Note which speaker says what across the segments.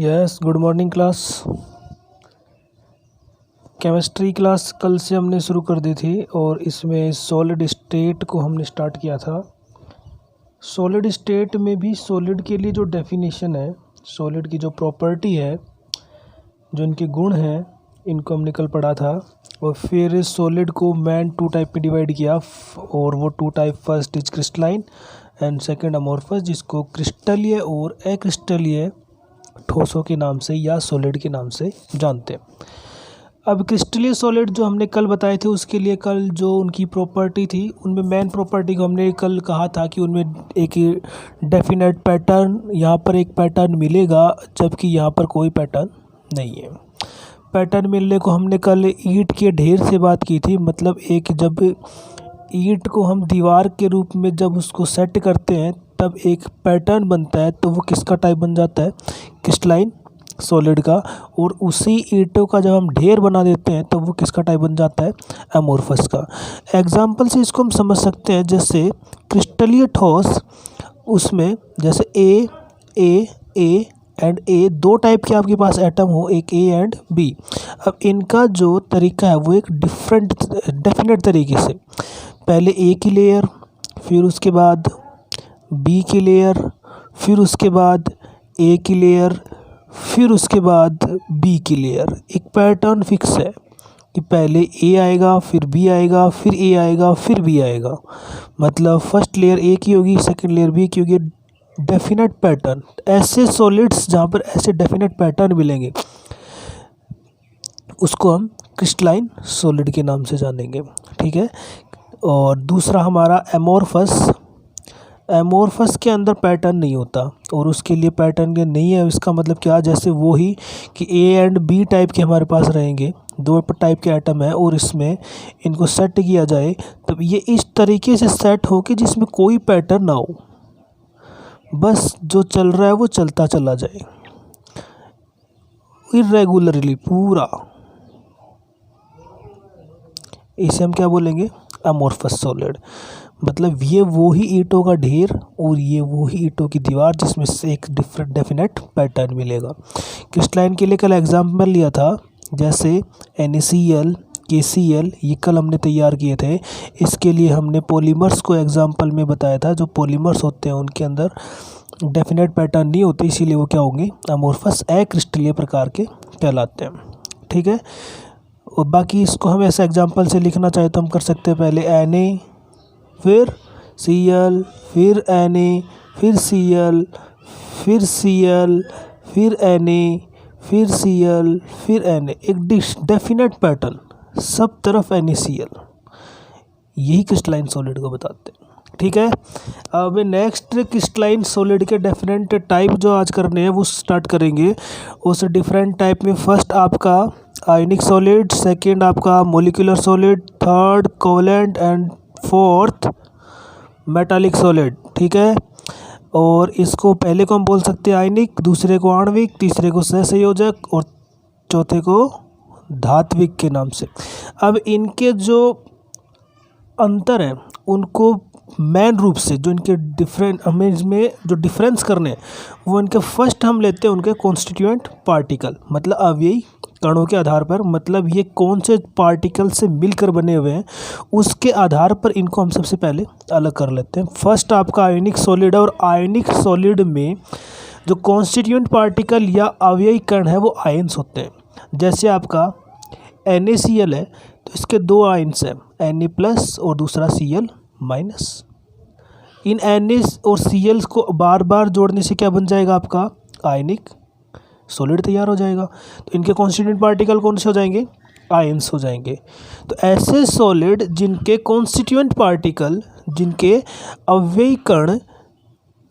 Speaker 1: Yes, good morning class. Chemistry class कल से हमने शुरू कर दी थी और इसमें सॉलिड स्टेट को हमने स्टार्ट किया था। सॉलिड स्टेट में भी सॉलिड के लिए जो डेफिनेशन है, सॉलिड की जो प्रॉपर्टी है, जो इनके गुण हैं, इनको हमने कल पढ़ा था। और फिर सॉलिड को मैन 2 टाइप में डिवाइड किया और वो 2 type first is crystalline and second amorphous, जिसको क्रिस्टलीय और अक्रिस्टलीय ठोसों के नाम से या सॉलिड के नाम से जानते हैं। अब क्रिस्टलीय सॉलिड जो हमने कल बताए थे, उसके लिए कल जो उनकी प्रॉपर्टी थी, उनमें मेन प्रॉपर्टी को हमने कल कहा था कि उनमें एक डेफिनेट पैटर्न, यहाँ पर एक पैटर्न मिलेगा जबकि यहाँ पर कोई पैटर्न नहीं है। पैटर्न मिलने को हमने कल ईंट के ढेर से बात की थी। मतलब एक जब ईंट को हम दीवार के रूप में जब उसको सेट करते हैं तब एक पैटर्न बनता है, तो वो किसका टाइप बन जाता है? क्रिस्टलाइन सॉलिड का। और उसी ईंटों का जब हम ढेर बना देते हैं तो वो किसका टाइप बन जाता है? अमोर्फस का। एग्जाम्पल से इसको हम समझ सकते हैं, जैसे क्रिस्टलीय ठोस, उसमें जैसे ए एंड ए, 2 टाइप के आपके पास एटम हो, एक ए एंड बी। अब इनका जो तरीका है वो एक डेफिनेट तरीके से, पहले ए की लेयर, फिर उसके बाद बी की लेयर, फिर उसके बाद ए की लेयर, फिर उसके बाद बी की लेयर। एक पैटर्न फिक्स है कि पहले ए आएगा, फिर बी आएगा, फिर ए आएगा, फिर बी आएगा। मतलब फर्स्ट लेयर ए की होगी, सेकंड लेयर बी की होगी। डेफिनेट पैटर्न, ऐसे सॉलिड्स जहाँ पर ऐसे डेफिनेट पैटर्न मिलेंगे उसको हम क्रिस्टलाइन सॉलिड के नाम से जानेंगे। ठीक है। और दूसरा हमारा एमोर्फस। एमोर्फस के अंदर पैटर्न नहीं होता और उसके लिए पैटर्न के नहीं है। इसका मतलब क्या? जैसे वो ही कि ए एंड बी टाइप के हमारे पास रहेंगे, 2 टाइप के आइटम है और इसमें इनको सेट किया जाए तब ये इस तरीके से सेट हो कि जिसमें कोई पैटर्न ना हो, बस जो चल रहा है वो चलता चला जाए इर्रेगुलरली पूरा। इसे हम क्या बोलेंगे? Amorphous solid. मतलब ये वो ही ईंटों का ढेर और ये वो ही ईंटों की दीवार जिसमें से एक डिफरेंट डेफिनेट पैटर्न मिलेगा। क्रिस्टलाइन के लिए कल एग्जाम्पल लिया था, जैसे NaCl, KCl, ये कल हमने तैयार किए थे। इसके लिए हमने पॉलीमर्स को एग्जाम्पल में बताया था। जो पॉलीमर्स होते हैं उनके अंदर डेफिनेट पैटर्न नहीं होते, इसीलिए वो क्या होंगे? अमोर्फस अक्रिस्टलीय प्रकार के कहलाते हैं। ठीक है। और बाकी इसको हम ऐसा एग्जाम्पल से लिखना चाहे तो हम कर सकते हैं, पहले Na, फिर Cl, फिर Na, फिर Cl, फिर Cl, फिर Na, फिर Cl, फिर Na। एक डेफिनेट पैटर्न, सब तरफ NaCl। यही क्रिस्टलाइन सॉलिड को बताते हैं। ठीक है। अब नेक्स्ट क्रिस्टलाइन सॉलिड के डिफरेंट टाइप जो आज करने हैं वो स्टार्ट करेंगे। उस डिफरेंट टाइप में फर्स्ट आपका आयनिक सॉलिड, सेकंड आपका molecular solid, third covalent and fourth metallic solid. ठीक है। और इसको पहले को हम बोल सकते हैं आयनिक, दूसरे को आणविक, तीसरे को सहसंयोजक और चौथे को धात्विक के नाम से। अब इनके जो अंतर है उनको मेन रूप से, जो इनके डिफरेंट हमें इसमें जो डिफरेंस करने हैं वो इनके फर्स्ट हम लेते हैं उनके कॉन्स्टिट्यूएंट पार्टिकल, मतलब अवयवी कणों के आधार पर। मतलब ये कौन से पार्टिकल से मिलकर बने हुए हैं उसके आधार पर इनको हम सबसे पहले अलग कर लेते हैं। फर्स्ट आपका आयनिक सॉलिड है और आयनिक सॉलिड में जो कॉन्स्टिट्यूएंट पार्टिकल या अवयवी कण है वो आयन्स होते हैं। जैसे आपका NaCl है तो इसके 2 आयन्स हैं, Na+ और दूसरा Cl-। इन Na और Cl को बार बार जोड़ने से क्या बन जाएगा? आपका आयनिक सॉलिड तैयार हो जाएगा। तो इनके कॉन्स्टिट्यूएंट पार्टिकल कौन से हो जाएंगे? आयन्स हो जाएंगे। तो ऐसे सॉलिड जिनके कॉन्स्टिट्यूएंट पार्टिकल, जिनके अवयवी कण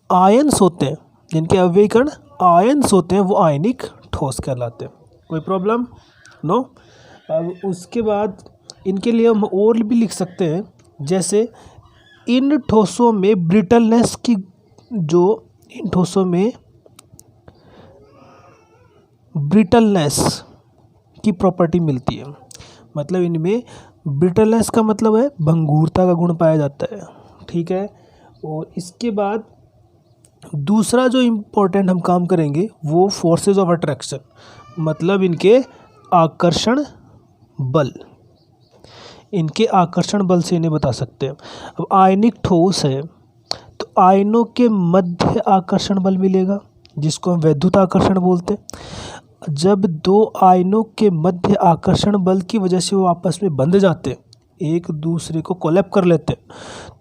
Speaker 1: आयन्स होते हैं, जिनके अवयवी कण आयन्स होते हैं, वो आयनिक ठोस कहलाते हैं। कोई प्रॉब्लम? नो। अब उसके बाद इनके लिए हम और भी लिख सकते हैं, जैसे इन ठोसों में ब्रिटलनेस की, जो इन ठोसों में ब्रिटलनेस की प्रॉपर्टी मिलती है। मतलब इनमें ब्रिटलनेस का मतलब है भंगुरता का गुण पाया जाता है। ठीक है। और इसके बाद दूसरा जो इम्पोर्टेंट हम काम करेंगे वो फोर्सेस ऑफ अट्रैक्शन, मतलब इनके आकर्षण बल, इनके आकर्षण बल से इन्हें बता सकते हैं। अब आयनिक ठोस है तो आयनों के मध्य आकर्षण बल मिलेगा, जिसको हम वैद्युत आकर्षण बोलते हैं। जब दो आयनों के मध्य आकर्षण बल की वजह से वो आपस में बंध जाते हैं, एक दूसरे को कोलैप कर लेते हैं,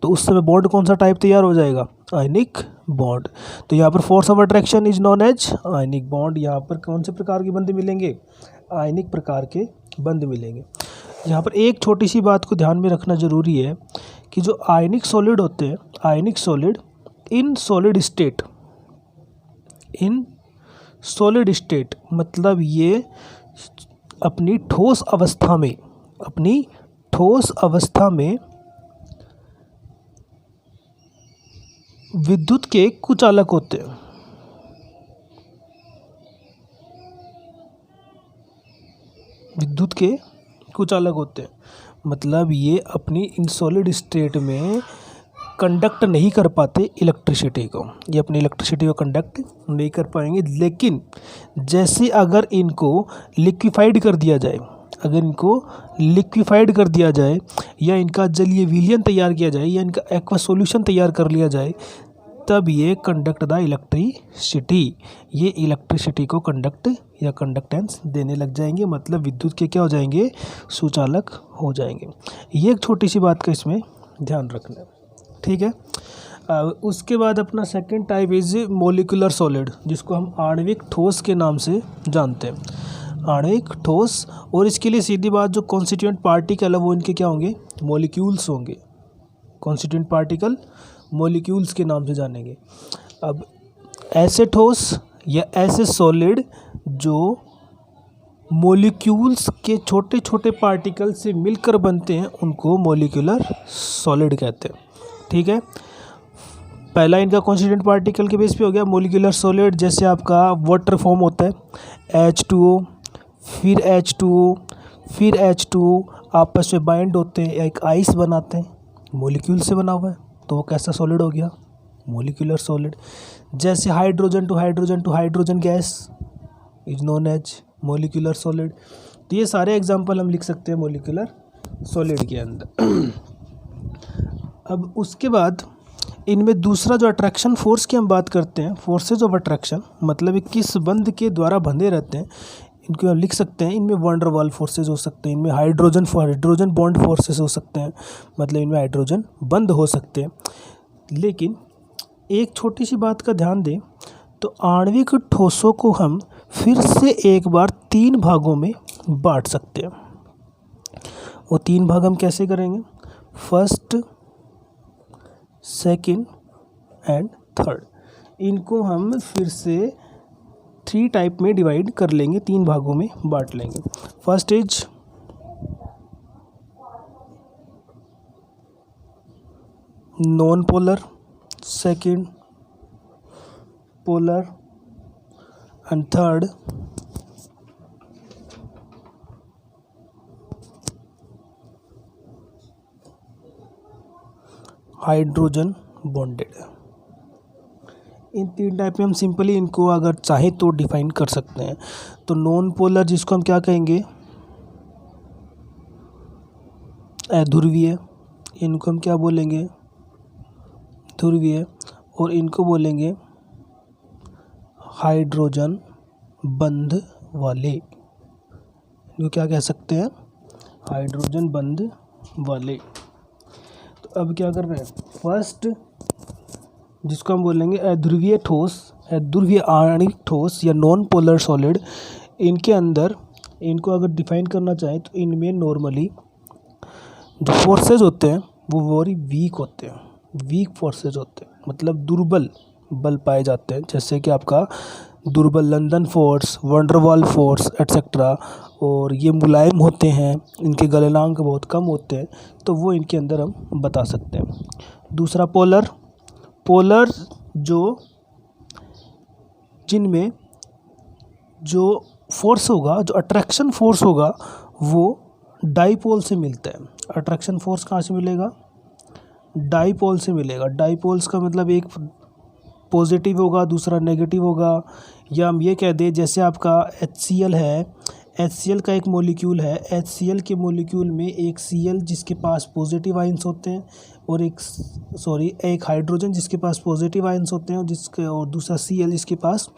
Speaker 1: तो उस समय बॉन्ड कौन सा टाइप तैयार हो जाएगा? Ionic bond. तो यहाँ पर force of attraction is known as ionic bond. यहाँ पर कौन से प्रकार के बंध मिलेंगे? आयनिक प्रकार के बंध मिलेंगे। यहाँ पर एक छोटी सी बात को ध्यान में रखना जरूरी है कि जो आयनिक सॉलिड होते हैं, आयनिक सॉलिड इन सॉलिड स्टेट मतलब ये अपनी ठोस अवस्था में विद्युत के कुचालक होते हैं। विद्युत के कुचालक होते हैं मतलब ये अपनी इन सॉलिड स्टेट में कंडक्ट नहीं कर पाते इलेक्ट्रिसिटी को, ये अपनी इलेक्ट्रिसिटी को कंडक्ट नहीं कर पाएंगे। लेकिन जैसे अगर इनको लिक्विफाइड कर दिया जाए, या इनका जलीय विलयन तैयार किया जाए, या इनका एक्वा सॉल्यूशन तैयार कर लिया जाए, तब ये कंडक्ट द इलेक्ट्रिसिटी, ये इलेक्ट्रिसिटी को कंडक्ट या कंडक्टेंस देने लग जाएंगे, मतलब विद्युत के क्या हो जाएंगे? सुचालक हो जाएंगे। ये एक छोटी सी बात का इसमें ध्यान रखना, ठीक है। उसके बाद अपना second type is molecular solid, जिसको हम आणविक ठोस के नाम से जानते हैं। आणविक ठोस, और इसके लिए सीधी बात जो कॉन्स्टिट्यूएंट पार्टिकल है वो इनके क्या होंगे? मॉलिक्यूल्स होंगे। कॉन्स्टिट्यूएंट पार्टिकल मॉलिक्यूल्स के नाम से जानेंगे। अब ऐसे ठोस या ऐसे सॉलिड जो मॉलिक्यूल्स के छोटे छोटे पार्टिकल से मिलकर बनते हैं उनको मॉलिक्यूलर सॉलिड कहते हैं, ठीक है। पहला इनका कॉन्स्टिट्यूएंट पार्टिकल के बेस पे हो गया मॉलिक्यूलर सॉलिड। जैसे आपका वाटर फॉर्म होता है H2O, फिर H2O, फिर H2O आपस में बाइंड होते हैं, एक आइस बनाते हैं, मॉलिक्यूल से बना हुआ है, तो वो कैसा सॉलिड हो गया? Molecular solid. जैसे hydrogen two hydrogen gas is known as molecular solid. तो ये सारे एग्जांपल हम लिख सकते हैं मॉलिक्यूलर सॉलिड के अंदर। अब उसके बाद इनमें दूसरा जो अट्रैक्शन फोर्स की हम बात करते हैं, फोर्सेज ऑफ अट्रैक्शन, मतलब ये किस बंध के द्वारा बंधे रहते हैं, इनको हम लिख सकते हैं। इनमें वैन डर वाल्स फोर्सेज हो सकते हैं, इनमें हाइड्रोजन बॉन्ड फोर्सेज हो सकते हैं, मतलब इनमें हाइड्रोजन बंध हो सकते हैं। लेकिन एक छोटी सी बात का ध्यान दें तो आणविक ठोसों को हम फिर से एक बार 3 भागों में बांट सकते हैं। वो 3 भाग हम कैसे करेंगे? First, second and third. इनको हम फिर से 3 टाइप में डिवाइड कर लेंगे, 3 भागों में बांट लेंगे। First is non polar, second polar and third hydrogen bonded. In 3 type में हम सिंपली इनको अगर चाहे तो डिफाइन कर सकते हैं। तो नॉन पोलर जिसको हम क्या कहेंगे? अध्रुवीय। इनको हम क्या बोलेंगे? ध्रुवीय। और इनको बोलेंगे हाइड्रोजन बंध वाले। इनको क्या कह सकते हैं? हाइड्रोजन बंध वाले। तो अब क्या कर रहे हैं? फर्स्ट जिसको हम बोलेंगे अध्रुवीय ठोस, अध्रुवीय आणविक ठोस या नॉन पोलर सॉलिड, इनके अंदर इनको अगर डिफाइन करना चाहें तो इनमें नॉर्मली जो फोर्सेज होते हैं वो वेरी वीक होते हैं, वीक फोर्सेज होते हैं, मतलब दुर्बल बल पाए जाते हैं। जैसे कि आपका दुर्बल London force, van der Waals force etcetera. और ये मुलायम होते हैं, इनके गलनांक बहुत कम होते हैं, तो वो इनके अंदर हम बता सकते हैं। दूसरा पोलर, पोलर जो जिनमें जो फोर्स होगा, जो अट्रैक्शन फोर्स होगा वो डाईपोल से मिलता है। अट्रैक्शन फोर्स कहाँ से मिलेगा? डाईपोल से मिलेगा। डाईपोल्स का मतलब एक पॉजिटिव होगा, दूसरा नेगेटिव होगा। या हम ये कह दें जैसे आपका HCl है, HCl का एक मॉलिक्यूल है, HCl के मॉलिक्यूल में एक Cl जिसके पास पॉजिटिव आयंस होते हैं और एक हाइड्रोजन जिसके पास पॉजिटिव आयंस होते हैं और दूसरा Cl जिसके पास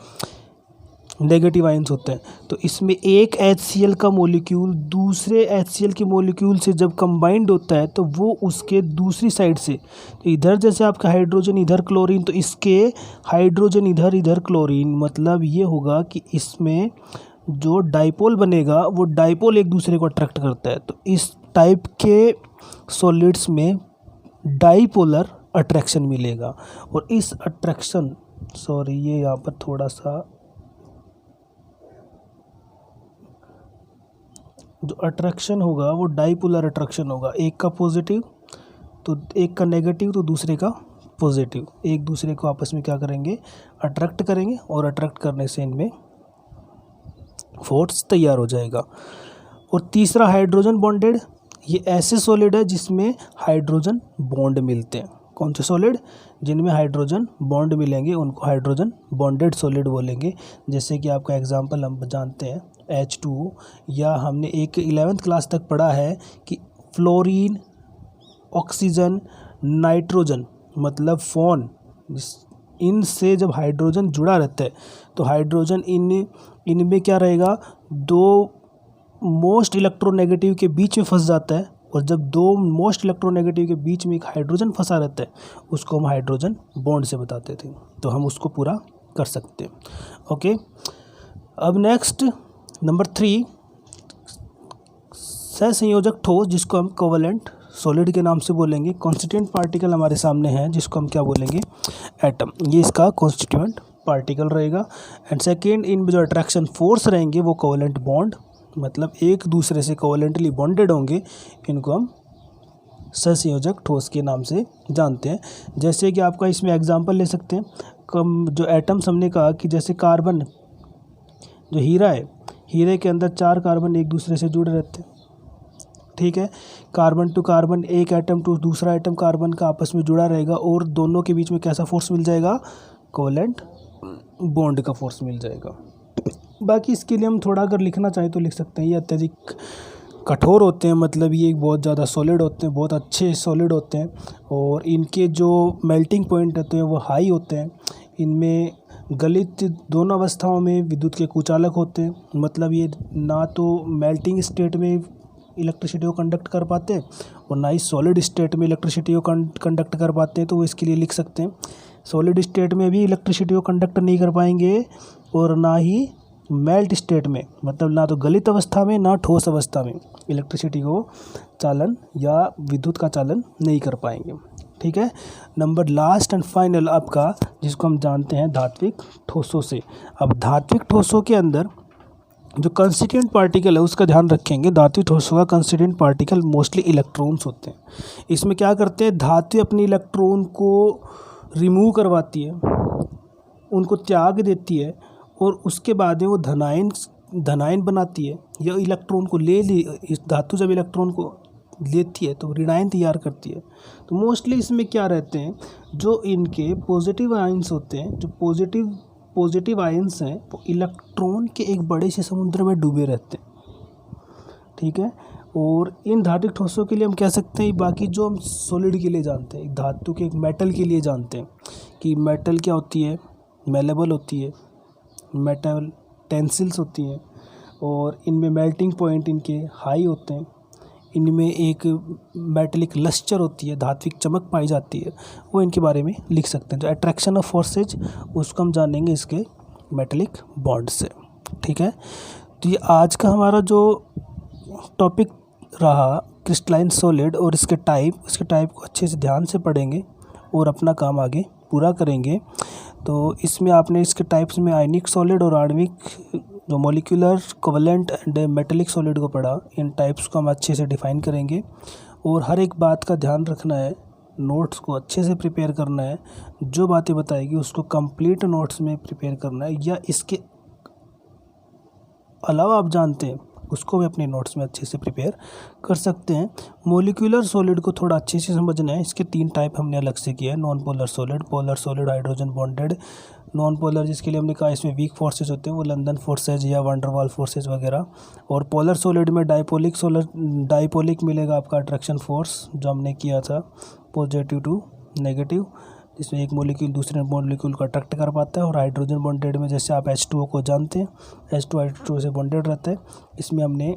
Speaker 1: नेगेटिव आयंस होते हैं। तो इसमें एक HCl का मॉलिक्यूल दूसरे HCl के मॉलिक्यूल से जब कंबाइंड होता है तो वो उसके दूसरी साइड से, तो इधर जैसे आपका हाइड्रोजन इधर क्लोरीन, तो इसके हाइड्रोजन इधर क्लोरीन, मतलब ये होगा कि इसमें जो डाइपोल बनेगा वो डाइपोल एक दूसरे को अट्रैक्ट करता है। तो इस टाइप के सॉलिड्स में डाइपोलर अट्रैक्शन मिलेगा। और इस अट्रैक्शन, ये यहाँ पर थोड़ा सा जो अट्रैक्शन होगा वो डाइपोलर अट्रैक्शन होगा, एक का पॉजिटिव तो एक का नेगेटिव तो दूसरे का पॉजिटिव, एक दूसरे को आपस में क्या करेंगे, अट्रैक्ट करेंगे और अट्रैक्ट करने से इनमें फोर्स तैयार हो जाएगा। और तीसरा हाइड्रोजन बॉन्डेड, ये ऐसे सॉलिड है जिसमें हाइड्रोजन बॉन्ड मिलते हैं। कौन से सॉलिड? जिनमें हाइड्रोजन बॉन्ड मिलेंगे उनको हाइड्रोजन बॉन्डेड सॉलिड बोलेंगे। जैसे कि आपका एग्जांपल हम जानते हैं H2O, या हमने एक 11th क्लास तक पढ़ा है कि फ्लोरीन, ऑक्सीजन, नाइट्रोजन मतलब फोन, इनसे जब हाइड्रोजन जुड़ा रहता है तो हाइड्रोजन इनमें क्या रहेगा, दो मोस्ट इलेक्ट्रोनेगेटिव के बीच में फंस जाता है। और जब दो मोस्ट इलेक्ट्रोनेगेटिव के बीच में एक हाइड्रोजन फंसा रहता है उसको हम हाइड्रोजन बॉन्ड से बताते थे, तो हम उसको पूरा कर सकते हैं। ओके, अब नेक्स्ट नंबर 3, सहसंयोजक ठोस जिसको हम कोवेलेंट सॉलिड के नाम से बोलेंगे। कॉन्स्टिट्यूएंट पार्टिकल हमारे सामने है जिसको हम क्या बोलेंगे, एटम, ये इसका कॉन्स्टिट्यूएंट पार्टिकल रहेगा। एंड सेकेंड, इनमें जो अट्रैक्शन फोर्स रहेंगे वो कोवेलेंट बॉन्ड, मतलब एक दूसरे से कोवेलेंटली बॉन्डेड होंगे, इनको हम सहसंयोजक ठोस के नाम से जानते हैं। जैसे कि आपका इसमें एग्जांपल ले सकते हैं, जो एटम्स हमने कहा कि जैसे कार्बन, जो हीरा है, हीरे के अंदर 4 कार्बन एक दूसरे से जुड़े रहते हैं, ठीक है। कार्बन टू कार्बन, एक एटम टू दूसरा एटम कार्बन का आपस में जुड़ा रहेगा और दोनों के बीच में कैसा फोर्स मिल जाएगा, कोवेलेंट बॉन्ड का फोर्स मिल जाएगा। बाकी इसके लिए हम थोड़ा अगर लिखना चाहें तो लिख सकते हैं, ये अत्यधिक कठोर होते हैं, मतलब ये बहुत ज़्यादा सॉलिड होते हैं, बहुत अच्छे सॉलिड होते हैं और इनके जो मेल्टिंग पॉइंट होते हैं वो हाई होते हैं। इनमें गलित दोनों अवस्थाओं में विद्युत के कुचालक होते हैं, मतलब ये ना तो मेल्टिंग स्टेट में इलेक्ट्रिसिटी को कंडक्ट कर पाते हैं और ना ही सॉलिड स्टेट में इलेक्ट्रिसिटी को कंडक्ट कर पाते हैं। तो वो इसके लिए लिख सकते हैं, सॉलिड स्टेट में भी इलेक्ट्रिसिटी को कंडक्ट नहीं कर पाएंगे और ना ही मेल्ट स्टेट में, मतलब ना तो गलित अवस्था में ना ठोस अवस्था में इलेक्ट्रिसिटी को चालन या विद्युत का चालन नहीं कर पाएंगे, ठीक है। नंबर लास्ट एंड फाइनल आपका, जिसको हम जानते हैं धात्विक ठोसों से। अब धात्विक ठोसों के अंदर जो कंस्टिट्यूएंट पार्टिकल है उसका ध्यान रखेंगे। धात्विक ठोसों का कंस्टिट्यूएंट पार्टिकल मोस्टली इलेक्ट्रॉन्स होते हैं। इसमें क्या करते हैं, धातु अपनी इलेक्ट्रॉन को रिमूव करवाती है, उनको त्याग देती है और उसके बाद में वो धनायन बनाती है या इलेक्ट्रॉन को इस धातु जब इलेक्ट्रॉन को लेती है तो ऋणायन तैयार करती है। तो मोस्टली इसमें क्या रहते हैं, जो इनके पॉजिटिव आयंस होते हैं, जो पॉजिटिव आयंस हैं वो इलेक्ट्रॉन के एक बड़े से समुद्र में डूबे रहते हैं, ठीक है। और इन धात्विक ठोसों के लिए हम कह सकते हैं, बाकी जो हम सॉलिड के लिए जानते हैं, धातु के एक मेटल के लिए जानते हैं कि मेटल क्या होती है, मेलेबल होती है, मेटल टेंसिल्स होती हैं और इनमें मेल्टिंग पॉइंट इनके हाई होते हैं, इनमें एक मेटेलिक लस्टर होती है, धात्विक चमक पाई जाती है, वो इनके बारे में लिख सकते हैं। जो अट्रैक्शन ऑफ फोर्सेज उसको हम जानेंगे इसके मेटेलिक बॉन्ड से, ठीक है। तो ये आज का हमारा जो टॉपिक रहा क्रिस्टलाइन सॉलिड और इसके टाइप को अच्छे से ध्यान से पढ़ेंगे और अपना काम आगे पूरा करेंगे। तो इसमें आपने इसके टाइप्स में आयनिक सॉलिड और आणविक, जो molecular, covalent and metallic solid को पढ़ा। इन टाइप्स को हम अच्छे से डिफाइन करेंगे और हर एक बात का ध्यान रखना है, नोट्स को अच्छे से प्रिपेयर करना है, जो बातें बताएगी उसको कंप्लीट नोट्स में प्रिपेयर करना है। या इसके अलावा आप जानते हैं उसको भी अपने नोट्स में अच्छे से प्रिपेयर कर सकते हैं। मोलिकुलर सॉलिड को थोड़ा अच्छे से समझना है। इसके 3 टाइप हमने अलग से किया है, non polar solid, polar solid, hydrogen bonded. Non polar जिसके लिए हमने कहा इसमें वीक फोर्सेज होते हैं, वो लंदन फोर्सेज या वंडरवाल फोर्सेज वगैरह। और पोलर सॉलिड में डाइपोलिक मिलेगा आपका अट्रैक्शन फोर्स, जो हमने किया था पॉजिटिव टू नेगेटिव, जिसमें एक मॉलिक्यूल दूसरे मॉलिक्यूल को अट्रैक्ट कर पाता है। और हाइड्रोजन बॉन्डेड में जैसे आप H2O को जानते हैं, H2 H2O से बॉन्डेड रहता है। इसमें हमने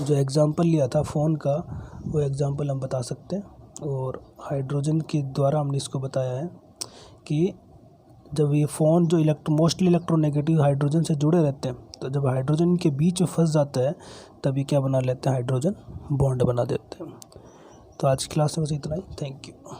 Speaker 1: जो एग्जांपल लिया था फ़ोन का, वो एग्जांपल हम बता सकते हैं। और हाइड्रोजन के द्वारा हमने इसको बताया है कि जब ये फ़ोन जो मोस्टली इलेक्ट्रोनेगेटिव हाइड्रोजन से जुड़े रहते हैं, तो जब हाइड्रोजन के बीच में फंस जाता है तभी क्या बना लेते हैं, हाइड्रोजन बॉन्ड बना देते हैं। तो आज की क्लास में बस इतना ही। Thank you.